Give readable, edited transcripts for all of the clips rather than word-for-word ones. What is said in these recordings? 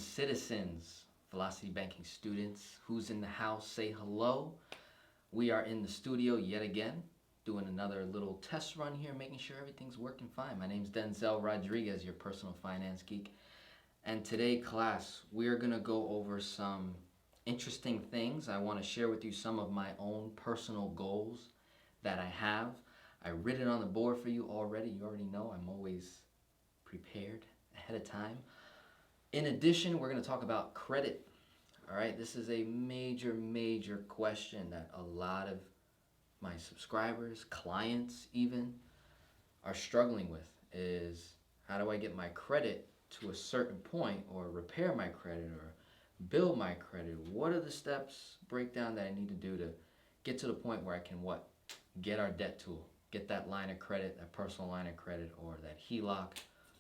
citizens, Velocity Banking students. Who's in the house? Say hello. We are in the studio yet again, doing another little test run here, making sure everything's working fine. My name's Denzel Rodriguez, your personal finance geek. And today, class, we're going to go over some interesting things. I want to share with you some of my own personal goals that I have. I written it on the board for you already. You already know I'm always prepared ahead of time. In addition, we're going to talk about credit. All right, this is a major question that a lot of my subscribers, clients even, are struggling with is how do I get my credit to a certain point, or repair my credit, or build my credit? What are the steps, breakdown that I need to do to get to the point where I can get our debt tool, get that line of credit, that personal line of credit, or that HELOC,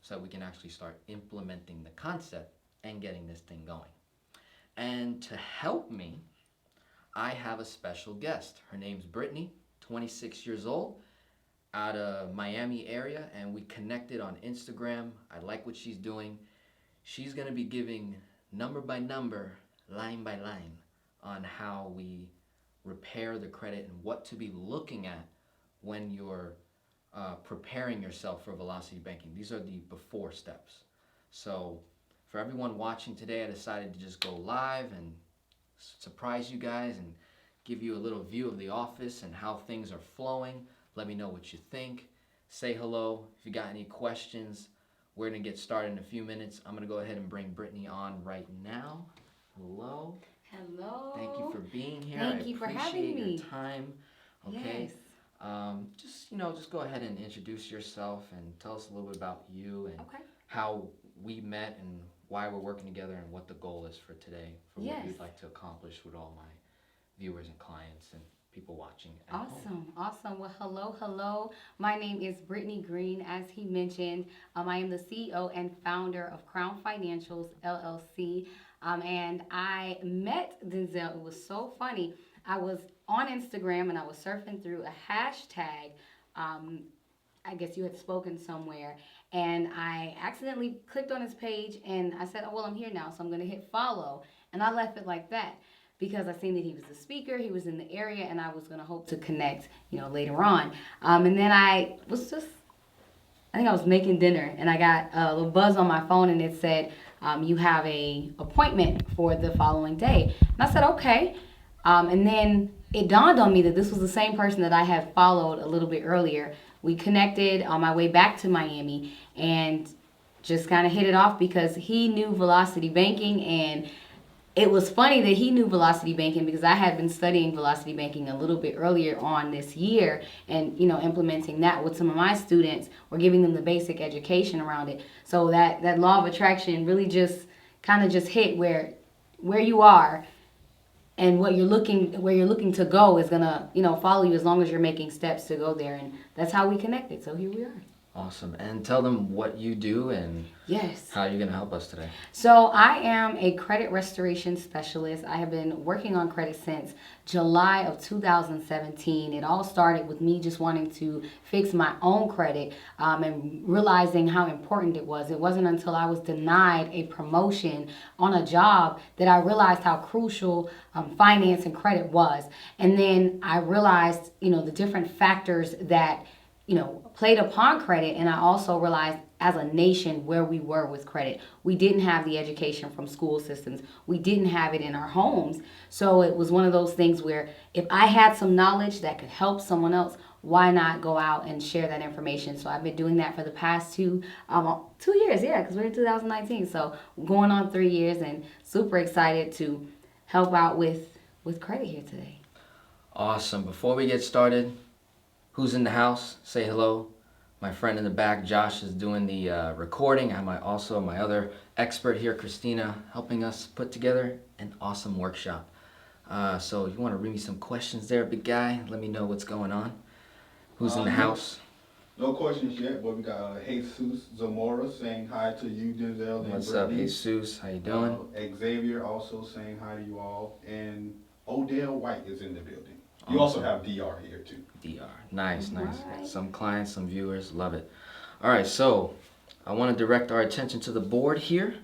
so that we can actually start implementing the concept and getting this thing going. And to help me, I have a special guest. Her name's Brittany, 26 years old, out of Miami area, and we connected on Instagram. I like what she's doing. She's going to be giving number by number, line by line, on how we repair the credit and what to be looking at when you're preparing yourself for Velocity Banking. These are the before steps. So for everyone watching today, I decided to just go live and surprise you guys and give you a little view of the office and how things are flowing. Let me know what you think. Say hello. If you got any questions, we're going to get started in a few minutes. I'm going to go ahead and bring Brittany on right now. Hello. Hello. Thank you for being here. Thank you for having me. I appreciate your time. Okay. Yes. Just go ahead and introduce yourself and tell us a little bit about you and Okay. how we met and why we're working together and what the goal is for today, for what you'd like to accomplish with all my viewers and clients and people watching at home. Awesome. Well, hello. My name is Brittany Green. As he mentioned, I am the CEO and founder of Crown Financials, LLC. And I met Denzel. It was so funny. I was on Instagram and I was surfing through a hashtag. I guess you had spoken somewhere. And I accidentally clicked on his page and I said, oh, well, I'm here now, so I'm going to hit follow. And I left it like that, because I seen that he was a speaker, he was in the area, and I was going to hope to connect, later on. And then I think I was making dinner, and I got a little buzz on my phone, and it said, you have a appointment for the following day. And I said, okay. And then it dawned on me that this was the same person that I had followed a little bit earlier. We connected on my way back to Miami and just kind of hit it off because he knew Velocity Banking, and it was funny that he knew Velocity Banking because I had been studying Velocity Banking a little bit earlier on this year and, implementing that with some of my students, or giving them the basic education around it. So that law of attraction really just kind of just hit where you are, and where you're looking to go is gonna, follow you as long as you're making steps to go there. And that's how we connected. So here we are. Awesome. And tell them what you do and how you're going to help us today. So I am a credit restoration specialist. I have been working on credit since July of 2017. It all started with me just wanting to fix my own credit and realizing how important it was. It wasn't until I was denied a promotion on a job that I realized how crucial finance and credit was. And then I realized, the different factors that played upon credit. And I also realized as a nation where we were with credit. We didn't have the education from school systems. We didn't have it in our homes. So it was one of those things where if I had some knowledge that could help someone else, why not go out and share that information? So I've been doing that for the past 2 years, because we're in 2019. So going on 3 years, and super excited to help out with credit here today. Awesome. Before we get started, who's in the house? Say hello. My friend in the back, Josh, is doing the recording. I'm also my other expert here, Christina, helping us put together an awesome workshop. So if you want to read me some questions there, big guy, let me know what's going on. Who's in the house? No questions yet, but we got Jesus Zamora saying hi to you, Denzel. What's up, Jesus? How you doing? Xavier also saying hi to you all. And Odell White is in the building. You also have DR here too. DR. Nice. Right. Some clients, some viewers, love it. All right, so I want to direct our attention to the board here.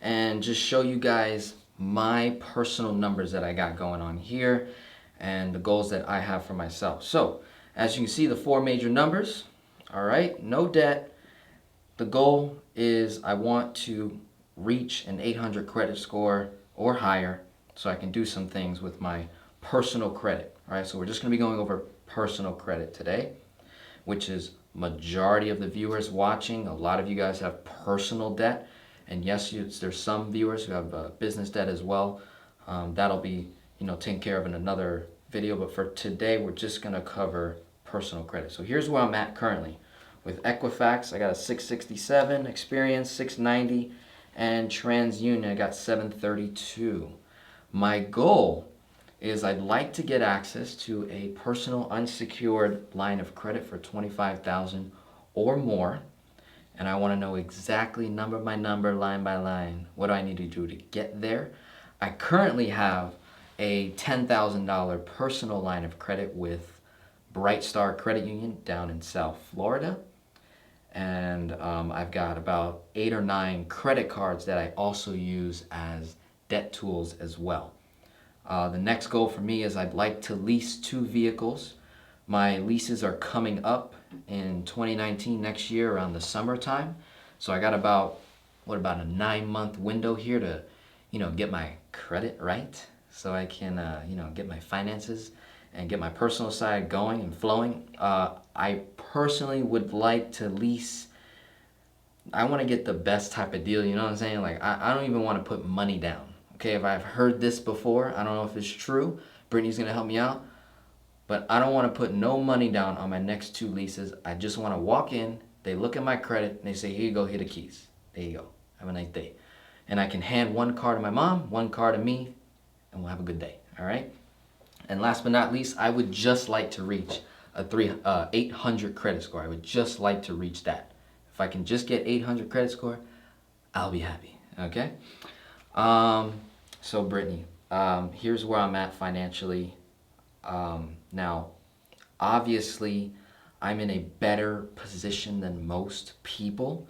and just show you guys my personal numbers that I got going on here and the goals that I have for myself. So, as you can see, the 4 major numbers, all right, no debt. The goal is I want to reach an 800 credit score or higher so I can do some things with my personal credit, all right? So we're just going to be going over personal credit today, which is majority of the viewers watching. A lot of you guys have personal debt, and yes, there's some viewers who have business debt as well. That'll be taken care of in another video, but for today we're just going to cover personal credit. So here's where I'm at currently. With Equifax, I got a 667, Experience 690, and TransUnion, I got 732. My goal is I'd like to get access to a personal unsecured line of credit for $25,000 or more, and I want to know exactly number by number, line by line, what do I need to do to get there. I currently have a $10,000 personal line of credit with Bright Star Credit Union down in South Florida. And I've got about 8 or 9 credit cards that I also use as debt tools as well. The next goal for me is I'd like to lease 2 vehicles. My leases are coming up in 2019, next year, around the summertime. So I got about a 9-month window here to, get my credit right, so I can, get my finances and get my personal side going and flowing. I personally would like to lease. I want to get the best type of deal, you know what I'm saying? Like, I don't even want to put money down. Okay, if I've heard this before, I don't know if it's true. Brittany's going to help me out. But I don't want to put no money down on my next 2 leases. I just want to walk in, they look at my credit, and they say, here you go, here are the keys. There you go. Have a nice day. And I can hand 1 car to my mom, 1 car to me, and we'll have a good day, all right? And last but not least, I would just like to reach a 800 credit score. I would just like to reach that. If I can just get 800 credit score, I'll be happy, okay? So Brittany, here's where I'm at financially. Now, obviously, I'm in a better position than most people.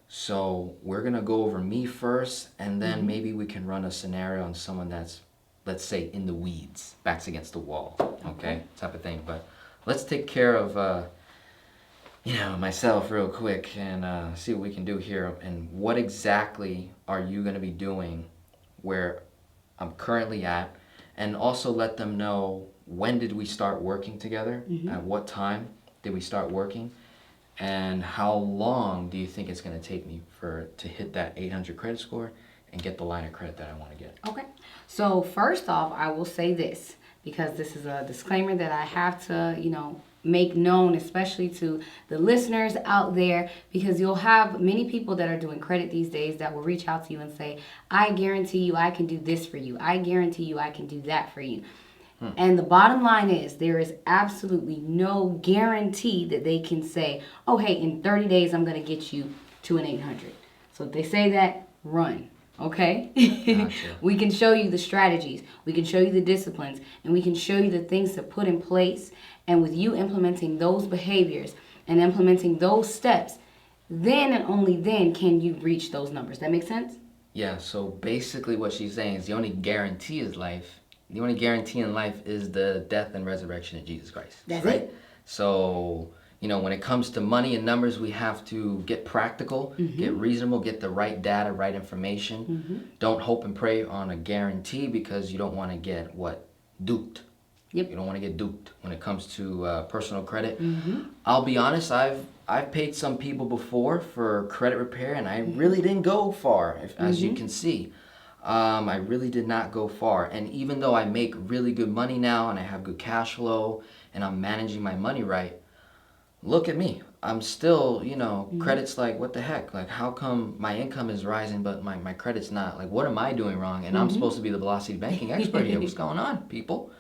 So we're going to go over me first, and then maybe we can run a scenario on someone that's, let's say, in the weeds, backs against the wall, okay? Type of thing. But let's take care of, myself real quick and see what we can do here. And what exactly are you going to be doing where I'm currently at? And also let them know, when did we start working together? At what time did we start working? And how long do you think it's going to take me to hit that 800 credit score and get the line of credit that I want to get? Okay. So first off, I will say this, because this is a disclaimer that I have to, make known, especially to the listeners out there, because you'll have many people that are doing credit these days that will reach out to you and say, I guarantee you I can do this for you. I guarantee you I can do that for you. And the bottom line is, there is absolutely no guarantee that they can say, oh, hey, in 30 days, I'm going to get you to an 800. So if they say that, run, okay? Gotcha. We can show you the strategies. We can show you the disciplines. And we can show you the things to put in place. And with you implementing those behaviors and implementing those steps, then and only then can you reach those numbers. That make sense? Yeah, so basically what she's saying is the only guarantee is life. The only guarantee in life is the death and resurrection of Jesus Christ. That's right? it. So, when it comes to money and numbers, we have to get practical, get reasonable, get the right data, right information. Don't hope and pray on a guarantee, because you don't want to get duped. Yep. You don't want to get duped when it comes to personal credit. I'll be honest, I've paid some people before for credit repair, and I really didn't go far, as you can see. I really did not go far. And even though I make really good money now and I have good cash flow and I'm managing my money right, look at me. I'm still, credit's like, what the heck? Like, how come my income is rising but my credit's not? Like, what am I doing wrong? And I'm supposed to be the velocity banking expert here. What's going on, people?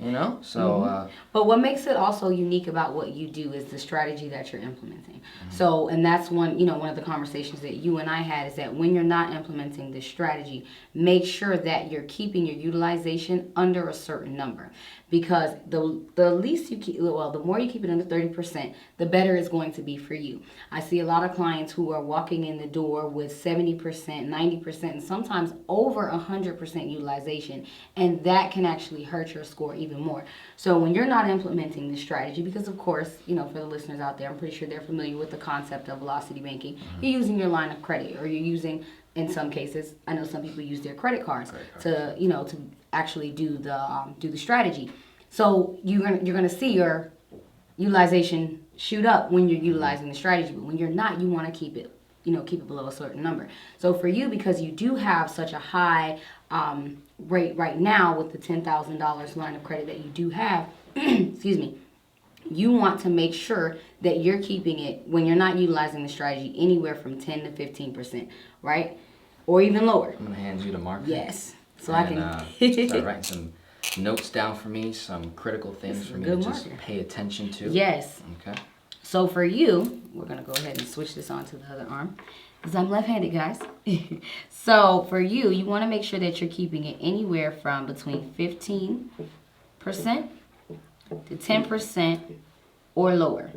You know, so But what makes it also unique about what you do is the strategy that you're implementing. So, and that's one of the conversations that you and I had is that when you're not implementing this strategy, make sure that you're keeping your utilization under a certain number. Because the least you keep, well, the more you keep it under 30%, the better it's going to be for you. I see a lot of clients who are walking in the door with 70%, 90%, and sometimes over 100% utilization, and that can actually hurt your score even more. So when you're not implementing this strategy, because of course, for the listeners out there, I'm pretty sure they're familiar with the concept of velocity banking. You're using your line of credit, or you're using, in some cases, I know some people use their credit cards to actually do the strategy. So you're gonna see your utilization shoot up when you're utilizing the strategy, but when you're not, you want to keep it below a certain number. So for you, because you do have such a high rate right now with the $10,000 line of credit that you do have, excuse me, you want to make sure that you're keeping it, when you're not utilizing the strategy, anywhere from 10 to 15%, right? Or even lower. I'm gonna hand you the marker. Yes. So and, I can start writing some notes down for me, some critical things for me to just pay attention to. Yes. Okay. So for you, we're going to go ahead and switch this on to the other arm because I'm left-handed, guys. So for you, you want to make sure that you're keeping it anywhere from between 15% to 10% or lower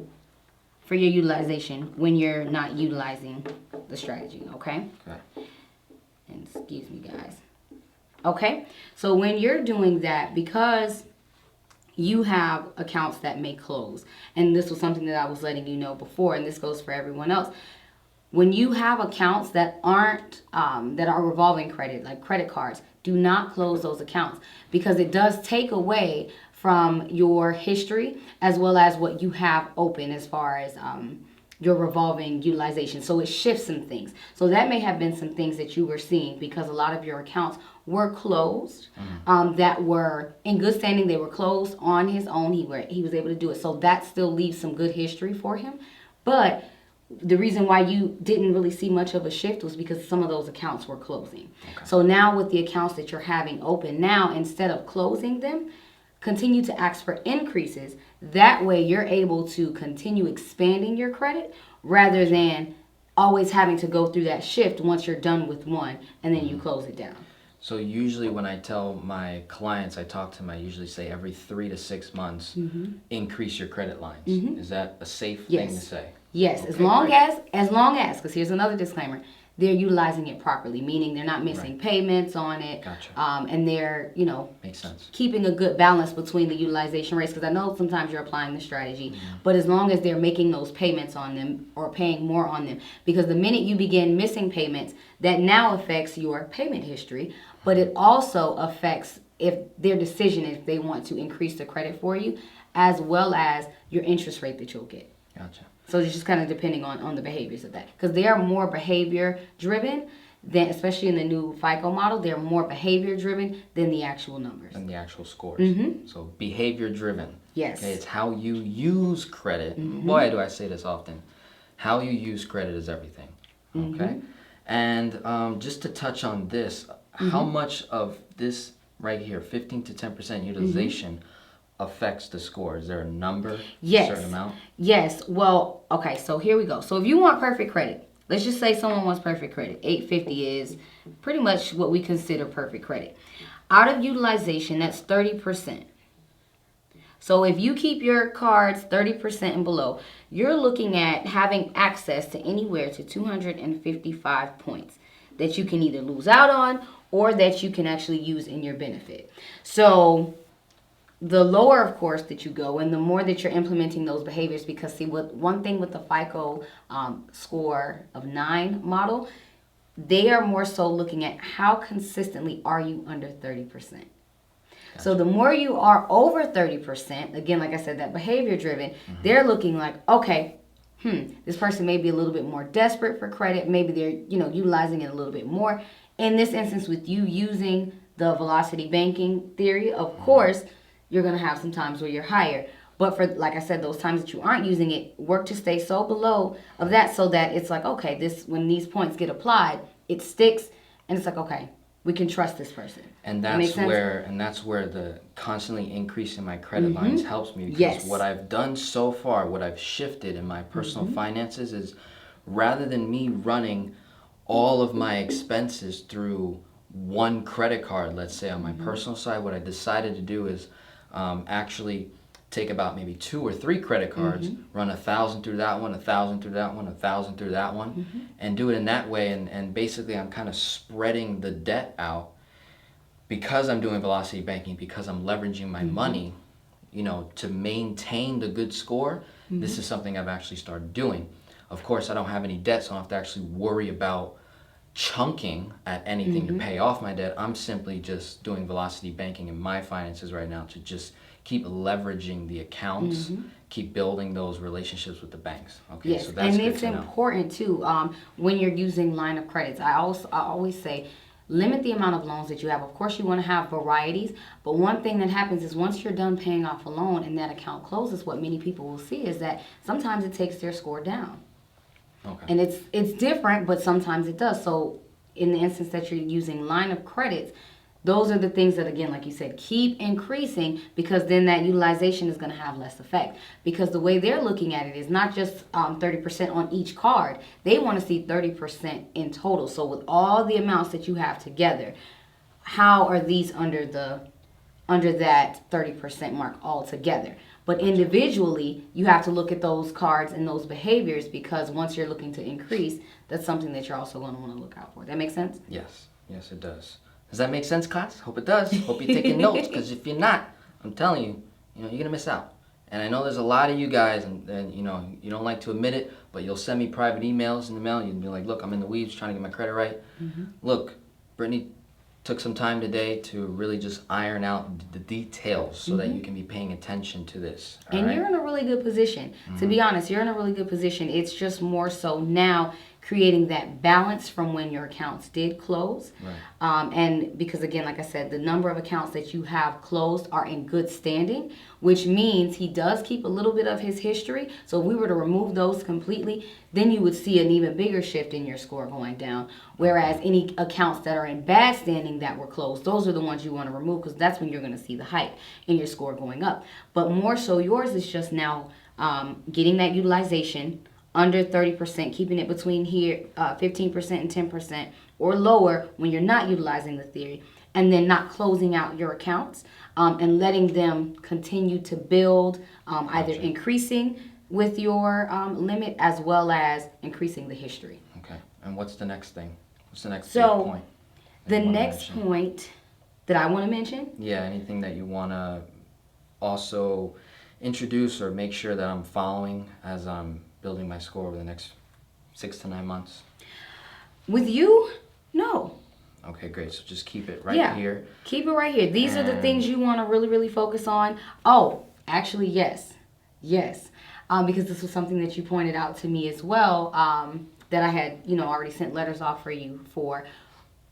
for your utilization when you're not utilizing the strategy, okay? Okay. And excuse me, guys. Okay, so when you're doing that, because you have accounts that may close, and this was something that I was letting you know before, and this goes for everyone else. When you have accounts that aren't, that are revolving credit, like credit cards, do not close those accounts because it does take away from your history as well as what you have open as far as your revolving utilization. So it shifts some things. So that may have been some things that you were seeing because a lot of your accounts were closed, that were in good standing. They were closed on his own. He was able to do it. So that still leaves some good history for him. But the reason why you didn't really see much of a shift was because some of those accounts were closing. Okay. So now with the accounts that you're having open now, instead of closing them, continue to ask for increases. That way you're able to continue expanding your credit rather than always having to go through that shift once you're done with one and then you close it down. So usually when I tell my clients, I talk to them, I usually say every 3 to 6 months, increase your credit lines. Is that a safe thing to say? Yes, okay, as long as, because here's another disclaimer, they're utilizing it properly, meaning they're not missing payments on it. Gotcha. And they're, makes sense, keeping a good balance between the utilization rates, because I know sometimes you're applying the strategy, but as long as they're making those payments on them or paying more on them, because the minute you begin missing payments, that now affects your payment history, but it also affects if their decision if they want to increase the credit for you, as well as your interest rate that you'll get. Gotcha. So it's just kind of depending on the behaviors of that. Because they are more behavior driven than, especially in the new FICO model, they're more behavior driven than the actual numbers. Than the actual scores. So behavior driven. Yes. Okay, it's how you use credit. Boy, do I say this often. How you use credit is everything. Okay? And just to touch on this, how much of this right here, 15 to 10% utilization, affects the score? Is there a number? Yes. A certain amount? Yes. Well, okay, so here we go. So if you want perfect credit, let's just say someone wants perfect credit. 850 is pretty much what we consider perfect credit. Out of utilization, that's 30%. So if you keep your cards 30% and below, you're looking at having access to anywhere to 255 points that you can either lose out on or that you can actually use in your benefit. So the lower, of course, that you go and the more that you're implementing those behaviors, because see, one thing with the FICO score of 9 model, they are more so looking at how consistently are you under 30%. Gotcha. So the more you are over 30%, again, like I said, that behavior driven, they're looking like, okay, this person may be a little bit more desperate for credit. Maybe they're, utilizing it a little bit more. In this instance, with you using the velocity banking theory, of course, you're going to have some times where you're higher. But for, like I said, those times that you aren't using it, work to stay so below of that so that it's like, okay, when these points get applied, it sticks and it's like, okay, we can trust this person. And That makes sense? that's where the constantly increasing my credit lines helps me, because Yes. what I've done so far, what I've shifted in my personal finances is, rather than me running all of my expenses through one credit card, let's say on my personal side, what I decided to do is actually take about maybe 2 or 3 credit cards, run 1,000 through that one, 1,000 through that one, 1,000 through that one, and do it in that way. And basically I'm kind of spreading the debt out, because I'm doing velocity banking, because I'm leveraging my money, you know, to maintain the good score. This is something I've actually started doing. Of course, I don't have any debt, so I don't have to actually worry about chunking at anything to pay off my debt. I'm simply just doing velocity banking in my finances right now to just keep leveraging the accounts, keep building those relationships with the banks. Okay, Yes, so that's and good it's to know. important too, when you're using line of credits. I always say, limit the amount of loans that you have. Of course, you want to have varieties, but one thing that happens is once you're done paying off a loan and that account closes, what many people will see is that sometimes it takes their score down. Okay. And it's different, but sometimes it does. So in the instance that you're using line of credits, those are the things that, again, like you said, keep increasing, because then that utilization is going to have less effect. Because the way they're looking at it is not just 30% on each card. They want to see 30% in total. So with all the amounts that you have together, how are these under that 30% mark altogether? But individually, you have to look at those cards and those behaviors, because once you're looking to increase, that's something that you're also going to want to look out for. That makes sense? Yes, yes, it does. Does that make sense, class? Hope it does. Hope you're taking notes, because if you're not, I'm telling you, you're gonna miss out. And I know there's a lot of you guys, and you don't like to admit it, but you'll send me private emails in the mail. You'll be like, look, I'm in the weeds trying to get my credit right. Look, Brittany took some time today to really just iron out the details so that you can be paying attention to this. All And right? you're in a really good position. To be honest, you're in a really good position. It's just more so now creating that balance from when your accounts did close. Right. And because, again, like I said, the number of accounts that you have closed are in good standing, which means he does keep a little bit of his history. So if we were to remove those completely, then you would see an even bigger shift in your score going down. Whereas any accounts that are in bad standing that were closed, those are the ones you want to remove, because that's when you're going to see the hike in your score going up. But more so, yours is just now getting that utilization under 30%, keeping it between here 15% and 10%, or lower when you're not utilizing the theory, and then not closing out your accounts and letting them continue to build, either increasing with your limit as well as increasing the history. Okay. And what's the next thing? What's the next So, big point? that The you wanna next mention? point that I want to mention, Yeah, anything that you want to also introduce or make sure that I'm following as I'm building my score over the next 6 to 9 months? with you, no. Okay, great. So just keep it right Yeah. here. Keep it right here. These are the And- things you want to really, really focus on. Oh, actually, yes. Yes. Because this was something that you pointed out to me as well, that I had, already sent letters off for you for.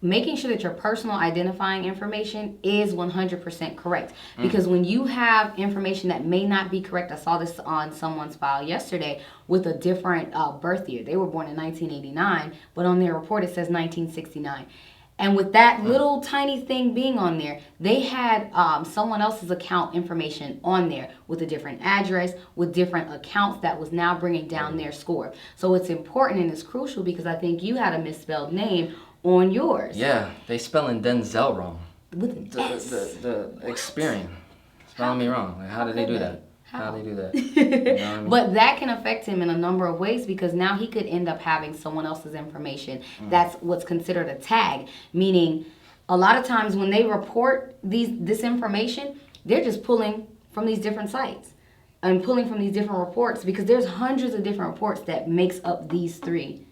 Making sure that your personal identifying information is 100% correct. Because when you have information that may not be correct, I saw this on someone's file yesterday with a different birth year. They were born in 1989, but on their report it says 1969. And with that little tiny thing being on there, they had someone else's account information on there with a different address, with different accounts that was now bringing down their score. So it's important and it's crucial, because I think you had a misspelled name on yours. Yeah, they spelling Denzel wrong. With an S. The experience. Spelling me wrong. Like, how did they do that? How did they do that? You know what I mean? But that can affect him in a number of ways, because now he could end up having someone else's information. That's what's considered a tag, meaning a lot of times when they report this information, they're just pulling from these different sites and pulling from these different reports, because there's hundreds of different reports that makes up these three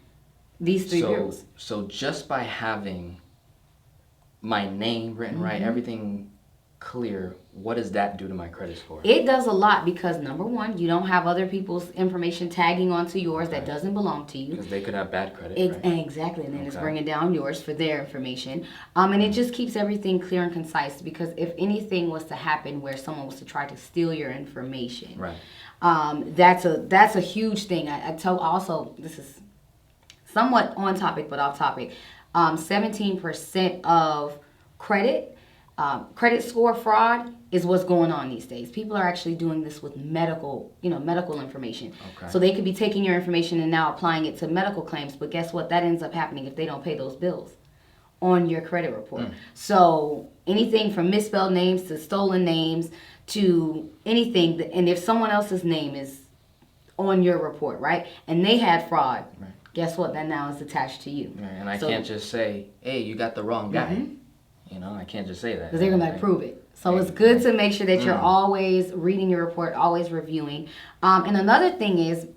bureaus. So just by having my name written right, everything clear, what does that do to my credit score? It does a lot, because number one, you don't have other people's information tagging onto yours that doesn't belong to you. Because they could have bad credit, right? Exactly, and then it's bringing down yours for their information. And it just keeps everything clear and concise, because if anything was to happen where someone was to try to steal your information, Right. that's a huge thing. I tell also, this is somewhat on topic but off topic. 17% of credit, credit score fraud is what's going on these days. People are actually doing this with medical information. Okay. So they could be taking your information and now applying it to medical claims, but guess what? That ends up happening if they don't pay those bills on your credit report. So anything from misspelled names to stolen names to anything, and if someone else's name is on your report, right, and they had fraud, Right. guess what? That now is attached to you. Right. And I So- can't just say, hey, you got the wrong guy. You know, I can't just say that. Because they're going to prove it. So it's good to make sure that you're always reading your report, always reviewing. And another thing is,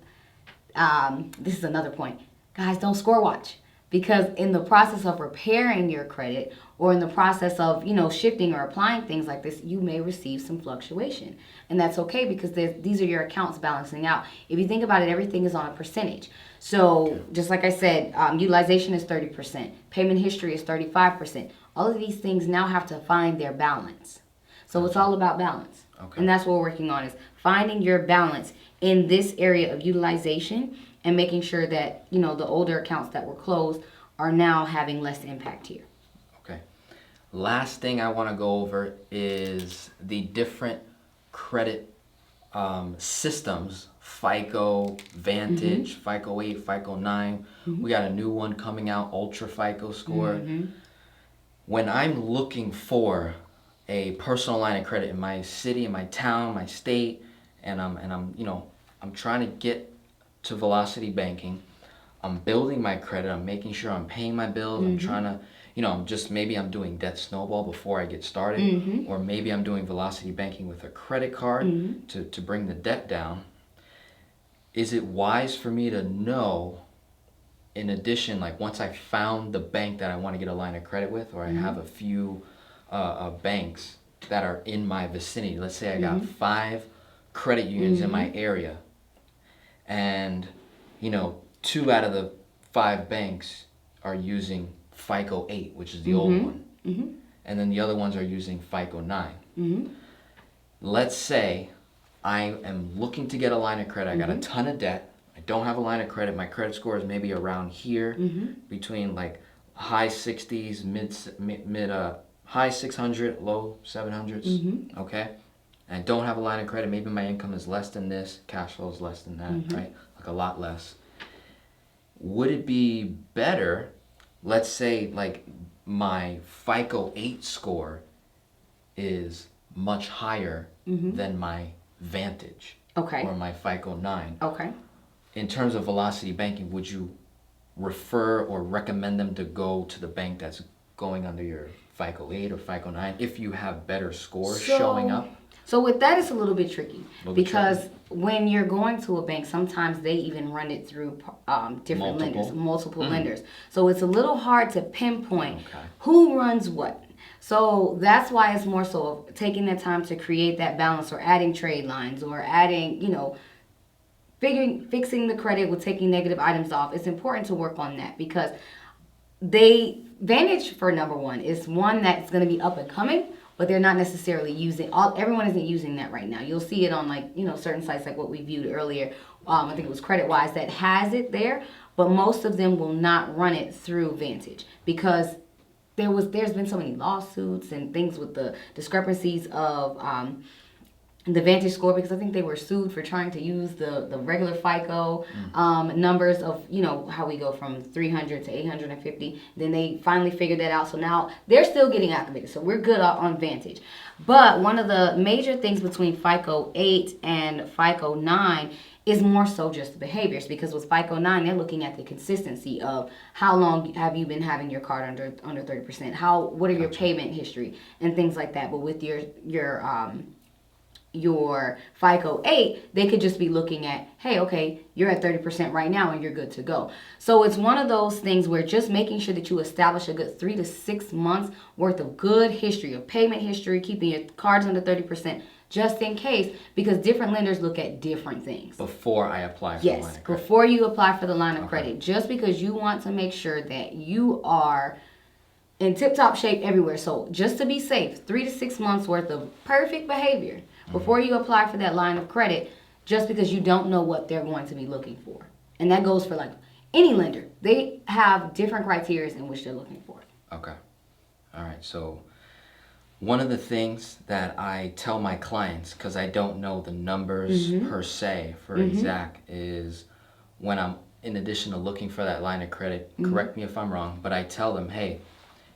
this is another point. Guys, don't score watch. Because in the process of repairing your credit or in the process of, shifting or applying things like this, you may receive some fluctuation. And that's okay because these are your accounts balancing out. If you think about it, everything is on a percentage. So just like I said, utilization is 30%. Payment history is 35%. All of these things now have to find their balance. So it's all about balance. Okay. And that's what we're working on is finding your balance in this area of utilization and making sure that, the older accounts that were closed are now having less impact here. Okay. Last thing I want to go over is the different credit systems, FICO, Vantage, FICO 8, FICO 9. We got a new one coming out, Ultra FICO score. When I'm looking for a personal line of credit in my city, in my town, my state, and I'm trying to get to velocity banking, I'm building my credit, I'm making sure I'm paying my bills, I'm trying to, maybe I'm doing debt snowball before I get started, or maybe I'm doing velocity banking with a credit card to bring the debt down. Is it wise for me to know, in addition, like once I found the bank that I want to get a line of credit with, or I have a few banks that are in my vicinity, let's say I got 5 credit unions in my area, and 2 out of the 5 banks are using FICO 8, which is the old one, and then the other ones are using FICO 9. Let's say I am looking to get a line of credit. I got a ton of debt. I don't have a line of credit. My credit score is maybe around here, between like high 60s, mid high 600, low 700s. Okay, and I don't have a line of credit. Maybe my income is less than this, cash flow is less than that, right? Like a lot less. Would it be better, let's say like my FICO 8 score is much higher than my Vantage or my FICO 9. Okay. In terms of velocity banking, would you refer or recommend them to go to the bank that's going under your FICO 8 or FICO 9 if you have better scores showing up? So with that, it's a little bit tricky because when you're going to a bank, sometimes they even run it through different lenders, multiple lenders. So it's a little hard to pinpoint who runs what. So that's why it's more so of taking the time to create that balance or adding trade lines or adding, fixing the credit with taking negative items off. It's important to work on that because Vantage, for number one, is one that's going to be up and coming, but they're not necessarily using, everyone isn't using that right now. You'll see it on certain sites like what we viewed earlier. I think it was CreditWise that has it there, but most of them will not run it through Vantage because there's been so many lawsuits and things with the discrepancies of the Vantage score because I think they were sued for trying to use the regular FICO numbers of, how we go from 300 to 850. Then they finally figured that out. So now they're still getting activated. So we're good on Vantage. But one of the major things between FICO 8 and FICO 9 is more so just the behaviors because with FICO 9, they're looking at the consistency of how long have you been having your card under 30%, what are your payment history and things like that. But with your FICO 8, they could just be looking at, hey, okay, you're at 30% right now and you're good to go. So it's one of those things where just making sure that you establish a good 3 to 6 months worth of good history, of payment history, keeping your cards under 30%, just in case, because different lenders look at different things. Before I apply for the line of credit. Before you apply for the line of credit, just because you want to make sure that you are in tip-top shape everywhere. So just to be safe, 3 to 6 months worth of perfect behavior before you apply for that line of credit, just because you don't know what they're going to be looking for. And that goes for like any lender, they have different criteria in which they're looking for. Okay. All right. So one of the things that I tell my clients, because I don't know the numbers per se for exact, is when I'm, in addition to looking for that line of credit, correct me if I'm wrong, but I tell them, hey,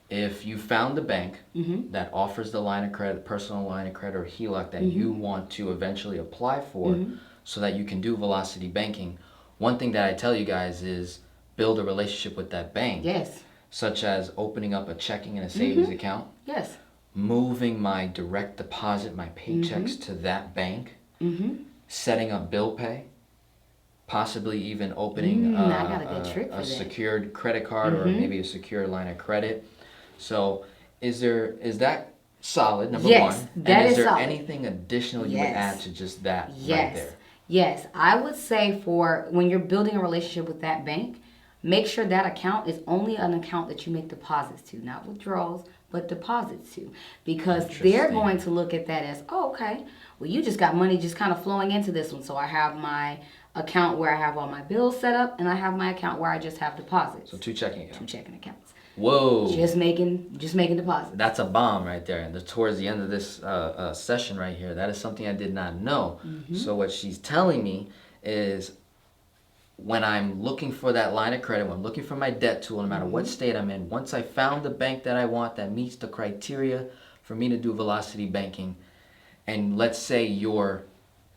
if you found the bank that offers the line of credit, personal line of credit or HELOC that you want to eventually apply for so that you can do velocity banking, one thing that I tell you guys is build a relationship with that bank. Yes. Such as opening up a checking and a savings account. Yes. Moving my direct deposit, my paychecks to that bank. Setting up bill pay. Possibly even opening I got a good trick for a that. secured credit card or maybe a secure line of credit. So is that solid, number Yes, one? that and is is there solid. anything additional you would Yes. add to just that Yes. right there? Yes. I would say for when you're building a relationship with that bank, make sure that account is only an account that you make deposits to, not withdrawals, but deposits to. Because they're Interesting. going to look at that as, oh, okay, well, you just got money just kind of flowing into this one. So I have my account where I have all my bills set up, and I have my account where I just have deposits. So two checking Two accounts. checking accounts. Whoa. Just making deposits. That's a bomb right there. And towards the end of this session right here, that is something I did not know. So what she's telling me is when I'm looking for that line of credit, when I'm looking for my debt tool, no matter what state I'm in, once I found the bank that I want that meets the criteria for me to do velocity banking, and let's say you're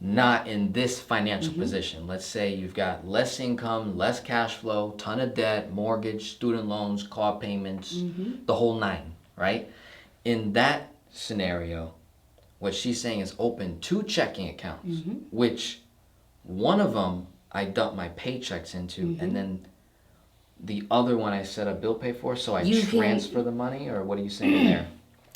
not in this financial position. Let's say you've got less income, less cash flow, ton of debt, mortgage, student loans, car payments, the whole nine, right? In that scenario, what she's saying is open two checking accounts, which one of them I dump my paychecks into, and then the other one I set up bill pay for, so I transfer the money, or what are you saying there?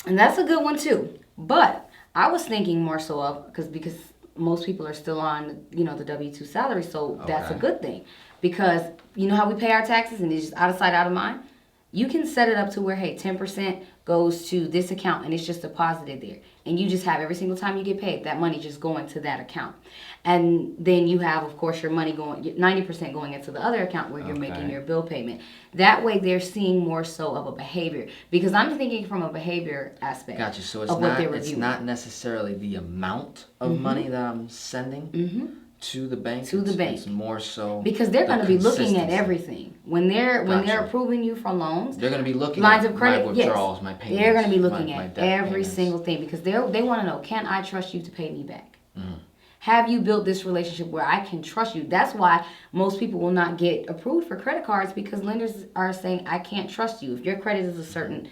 And that's a good one too. But I was thinking more so of because most people are still on the W-2 salary, so that's a Okay. good thing. Because you know how we pay our taxes and it's just out of sight, out of mind. You can set it up to where 10% goes to this account and it's just deposited there, and you just have every single time you get paid that money just going to that account. And then you have, of course, your money going 90% going into the other account where you're making Okay. your bill payment. That way, they're seeing more so of a behavior, because I'm thinking from a behavior aspect. Gotcha. So of what they're it's reviewing. not necessarily the amount of money that I'm sending to the bank. To the bank. It's more so Because they're the going to be looking at consistency. everything when they're Gotcha. approving you for loans. They're going to be looking Lines at of credit, my yes. withdrawals, my payments. They're going to be looking my at debt every payments. single thing, because they want to know, can I trust you to pay me back? Have you built this relationship where I can trust you? That's why most people will not get approved for credit cards, because lenders are saying, I can't trust you. If your credit is a certain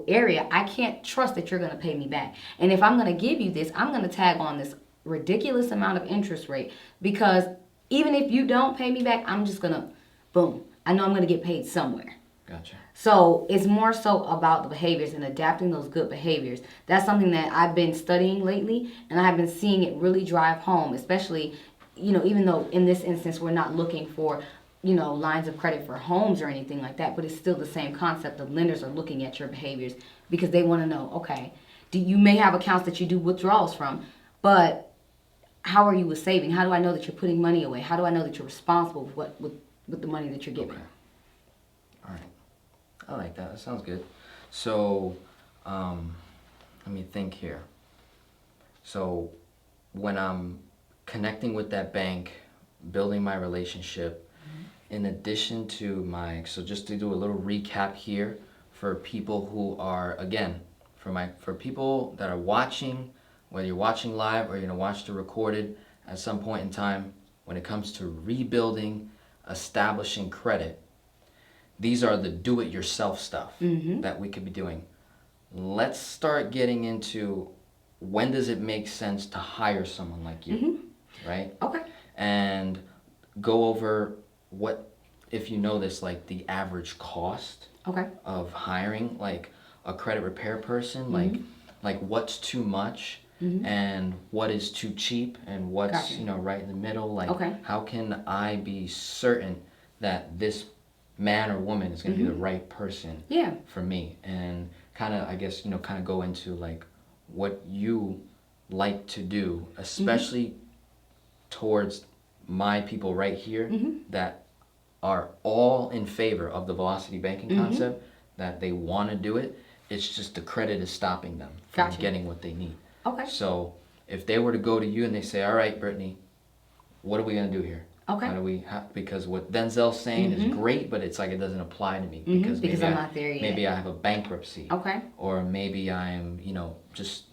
area, I can't trust that you're going to pay me back. And if I'm going to give you this, I'm going to tag on this ridiculous amount of interest rate, because even if you don't pay me back, I'm just going to, boom, I know I'm going to get paid somewhere. Gotcha. So it's more so about the behaviors and adapting those good behaviors. That's something that I've been studying lately, and I've been seeing it really drive home, especially, even though in this instance we're not looking for, lines of credit for homes or anything like that, but it's still the same concept of lenders are looking at your behaviors, because they want to know, okay, you may have accounts that you do withdrawals from, but how are you with saving? How do I know that you're putting money away? How do I know that you're responsible with the money that you're giving? Okay. All right. I like that. That sounds good. So, let me think here. So, when I'm connecting with that bank, building my relationship, in addition to so just to do a little recap here for people who are, again, for people that are watching, whether you're watching live or you're gonna watch the recorded at some point in time, when it comes to rebuilding, establishing credit, these are the do-it-yourself stuff that we could be doing. Let's start getting into, when does it make sense to hire someone like you, right? Okay. And go over what, if you know this, like the average cost Okay. of hiring like a credit repair person, like what's too much and what is too cheap and what's Gotcha. right in the middle. Like, Okay. how can I be certain that this man or woman is going to be the right person Yeah. for me? And kind of, I guess, kind of go into like what you like to do, especially towards my people right here that are all in favor of the velocity banking concept, that they want to do it. It's just the credit is stopping them from Gotcha. getting what they need. Okay. So if they were to go to you and they say, all right, Brittany, what are we going to do here? Okay. How do we, because what Denzel's saying is great, but it's like it doesn't apply to me because maybe I'm not there yet. maybe I have a bankruptcy. Okay. Or maybe I'm, just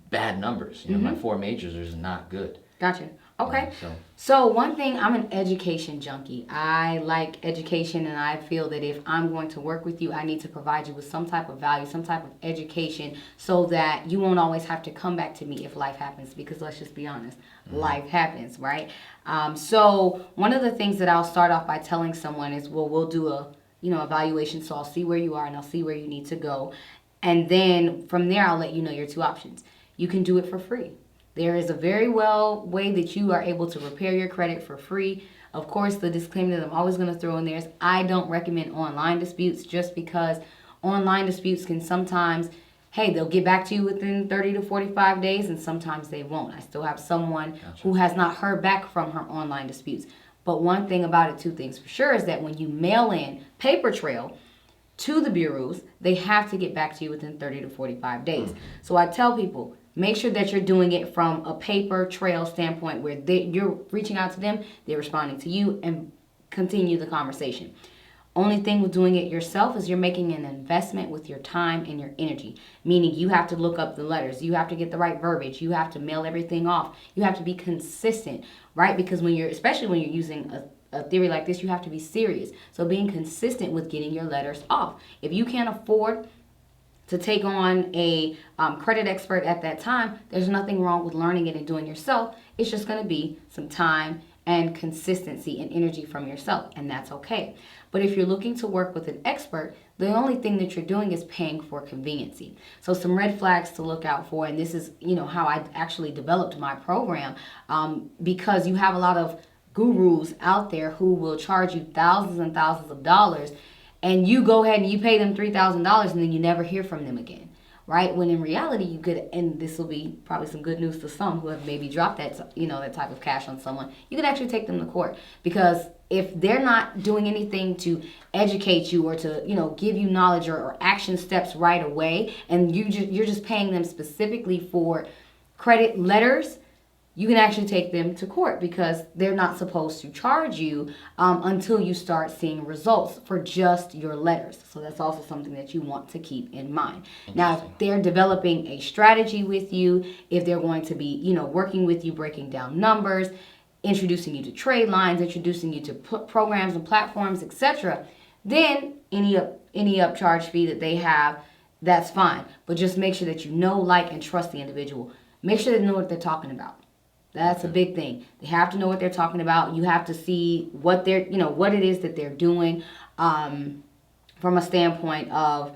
bad numbers. My 4 majors is not good. Gotcha. Okay. So So one thing, I'm an education junkie. I like education, and I feel that if I'm going to work with you, I need to provide you with some type of value, some type of education, so that you won't always have to come back to me if life happens. Because let's just be honest, life happens, right? So one of the things that I'll start off by telling someone is, well, we'll do a evaluation. So I'll see where you are, and I'll see where you need to go, and then from there I'll let you know your 2 options. You can do it for free. There is a very well way that you are able to repair your credit for free. Of course, the disclaimer that I'm always going to throw in there is I don't recommend online disputes, just because online disputes can sometimes, hey, they'll get back to you within 30 to 45 days, and sometimes they won't. I still have someone who has not heard back from her online disputes. But one thing about it, 2 things for sure, is that when you mail in paper trail to the bureaus, they have to get back to you within 30 to 45 days. So I tell people, make sure that you're doing it from a paper trail standpoint where you're reaching out to them, they're responding to you, and continue the conversation. Only thing with doing it yourself is you're making an investment with your time and your energy, meaning you have to look up the letters, you have to get the right verbiage, you have to mail everything off, you have to be consistent, right? Because especially when you're using a theory like this, you have to be serious. So being consistent with getting your letters off. If you can't afford to take on a credit expert at that time, there's nothing wrong with learning it and doing it yourself. It's just going to be some time and consistency and energy from yourself, and that's okay. But if you're looking to work with an expert, the only thing that you're doing is paying for conveniency. So some red flags to look out for, and this is how I actually developed my program, because you have a lot of gurus out there who will charge you thousands and thousands of dollars, and you go ahead and you pay them $3,000, and then you never hear from them again, right? When in reality, you could, and this will be probably some good news to some who have maybe dropped that type of cash on someone, you could actually take them to court, because if they're not doing anything to educate you or to give you knowledge or action steps right away, and you're just paying them specifically for credit letters, you can actually take them to court, because they're not supposed to charge you until you start seeing results for just your letters. So that's also something that you want to keep in mind. Now, if they're developing a strategy with you, if they're going to be, working with you, breaking down numbers, introducing you to trade lines, introducing you to programs and platforms, etc., then any upcharge fee that they have, that's fine. But just make sure that you know, like, and trust the individual. Make sure they know what they're talking about. That's a big thing. They have to know what they're talking about. You have to see what what it is that they're doing, from a standpoint of,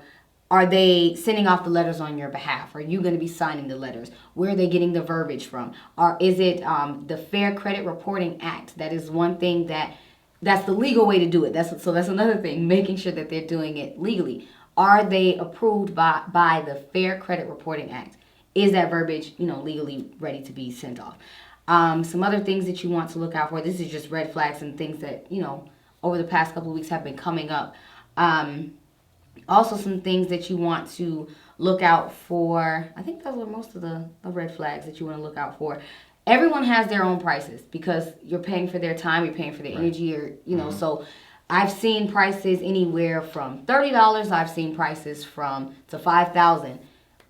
are they sending off the letters on your behalf? Are you going to be signing the letters? Where are they getting the verbiage from? Or is it the Fair Credit Reporting Act? That is one thing that's the legal way to do it. That's another thing, making sure that they're doing it legally. Are they approved by the Fair Credit Reporting Act? Is that verbiage, legally ready to be sent off? Some other things that you want to look out for. This is just red flags and things that, over the past couple of weeks have been coming up. Also, some things that you want to look out for. I think those are most of the red flags that you want to look out for. Everyone has their own prices, because you're paying for their time, you're paying for their energy, or, so I've seen prices anywhere from $30. I've seen prices to $5,000,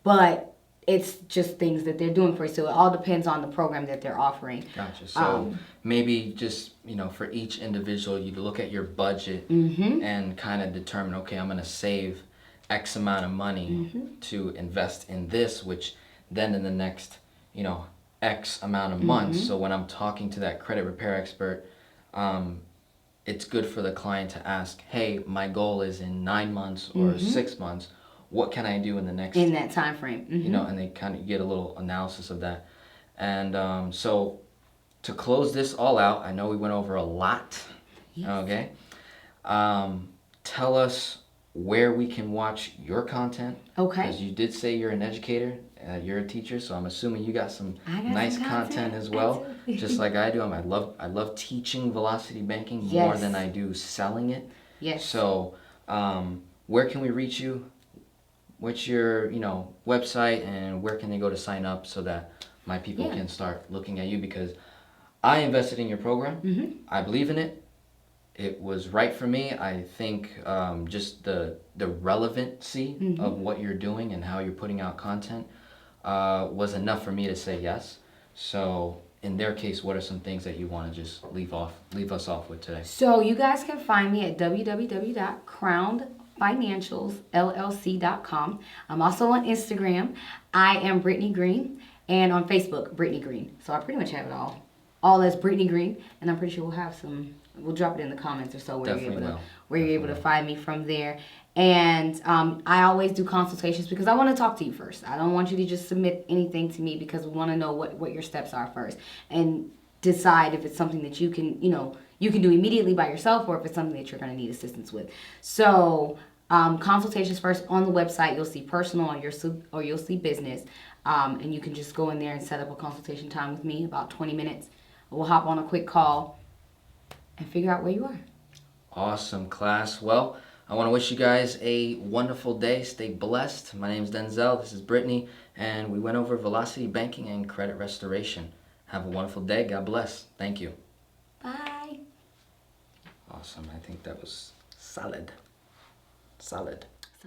but it's just things that they're doing for you. So it all depends on the program that they're offering. Gotcha. So maybe just, for each individual, you look at your budget and kind of determine, okay, I'm going to save X amount of money to invest in this, which then in the next, X amount of months. So when I'm talking to that credit repair expert, it's good for the client to ask, hey, my goal is in 9 months or 6 months. What can I do in that time frame? And they kind of get a little analysis of that. And so to close this all out, I know we went over a lot. Yes. Okay. Tell us where we can watch your content. Okay. Because you did say you're an educator, you're a teacher, so I'm assuming you got some I got nice some content as well, I do. just like I do. I love teaching velocity banking more Yes. than I do selling it. Yes. So, where can we reach you? What's your website, and where can they go to sign up so that my people Yeah. can start looking at you? Because I invested in your program. Mhm. I believe in it. It was right for me. I think just the relevancy of what you're doing and how you're putting out content was enough for me to say yes. So in their case, what are some things that you want to just leave us off with today? So you guys can find me at www.crownedfinancialsllc.com. I'm also on Instagram. I am Brittany Green, and on Facebook, Brittany Green. So I pretty much have it all as Brittany Green, and I'm pretty sure we'll drop it in the comments or so where you're able to find me from there. And I always do consultations because I want to talk to you first. I don't want you to just submit anything to me because we want to know what your steps are first and decide if it's something that you can do immediately by yourself or if it's something that you're going to need assistance with. So consultations first. On the website, you'll see personal or you'll see business. And you can just go in there and set up a consultation time with me, about 20 minutes. We'll hop on a quick call and figure out where you are. Awesome, class. Well, I want to wish you guys a wonderful day. Stay blessed. My name is Denzel. This is Brittany. And we went over velocity banking and credit restoration. Have a wonderful day. God bless. Thank you. Bye. Awesome. I think that was solid. Solid.